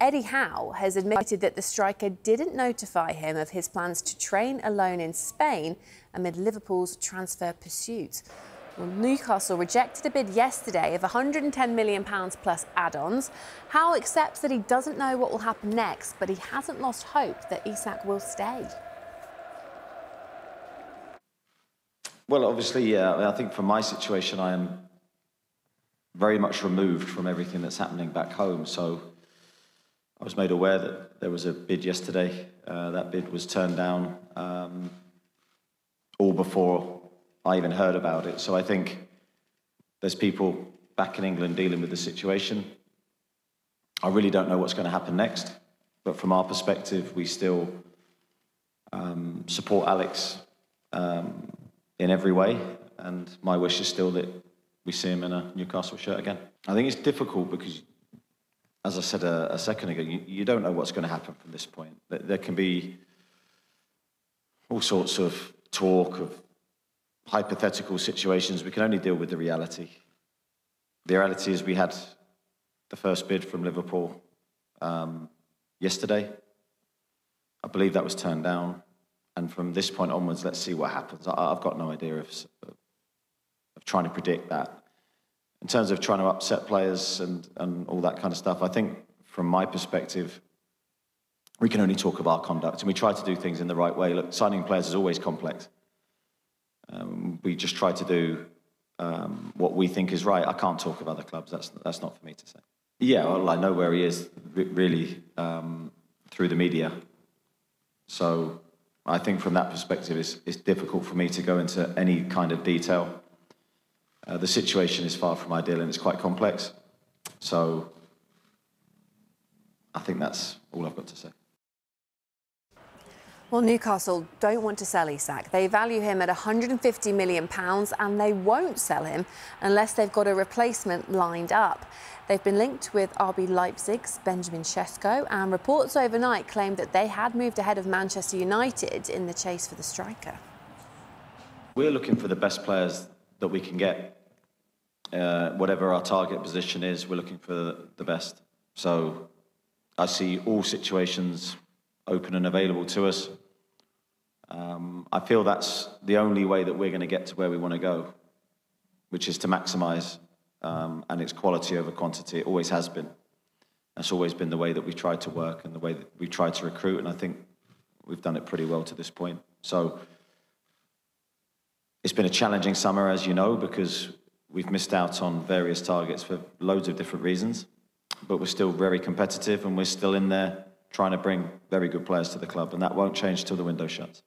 Eddie Howe has admitted that the striker didn't notify him of his plans to train alone in Spain amid Liverpool's transfer pursuit. Well, Newcastle rejected a bid yesterday of £110 million plus add-ons. Howe accepts that he doesn't know what will happen next, but he hasn't lost hope that Isak will stay. Well, obviously, I think from my situation, I am very much removed from everything that's happening back home. So I was made aware that there was a bid yesterday. That bid was turned down all before I even heard about it. So I think there's people back in England dealing with the situation. I really don't know what's going to happen next. But from our perspective, we still support Alex in every way. And my wish is still that we see him in a Newcastle shirt again. I think it's difficult because, as I said a second ago, you don't know what's going to happen from this point. There can be all sorts of talk of hypothetical situations. We can only deal with the reality. The reality is we had the first bid from Liverpool yesterday. I believe that was turned down. And from this point onwards, let's see what happens. I've got no idea of trying to predict that. In terms of trying to upset players and all that kind of stuff, I think from my perspective, we can only talk of our conduct, and we try to do things in the right way. Look, signing players is always complex. We just try to do what we think is right. I can't talk of other clubs. That's not for me to say. Yeah, well, I know where he is, really, through the media. So I think from that perspective, it's difficult for me to go into any kind of detail. The situation is far from ideal and it's quite complex. So I think that's all I've got to say. Well, Newcastle don't want to sell Isak. They value him at £150 million and they won't sell him unless they've got a replacement lined up. They've been linked with RB Leipzig's Benjamin Sesko, and reports overnight claimed that they had moved ahead of Manchester United in the chase for the striker. We're looking for the best players that we can get. Whatever our target position is, we're looking for the best. So I see all situations open and available to us. I feel that's the only way that we're going to get to where we want to go, which is to maximise and it's quality over quantity. It always has been. That's always been the way that we've tried to work and the way that we've tried to recruit, and I think we've done it pretty well to this point. So it's been a challenging summer, as you know, because we've missed out on various targets for loads of different reasons, but we're still very competitive and we're still in there trying to bring very good players to the club, and that won't change till the window shuts.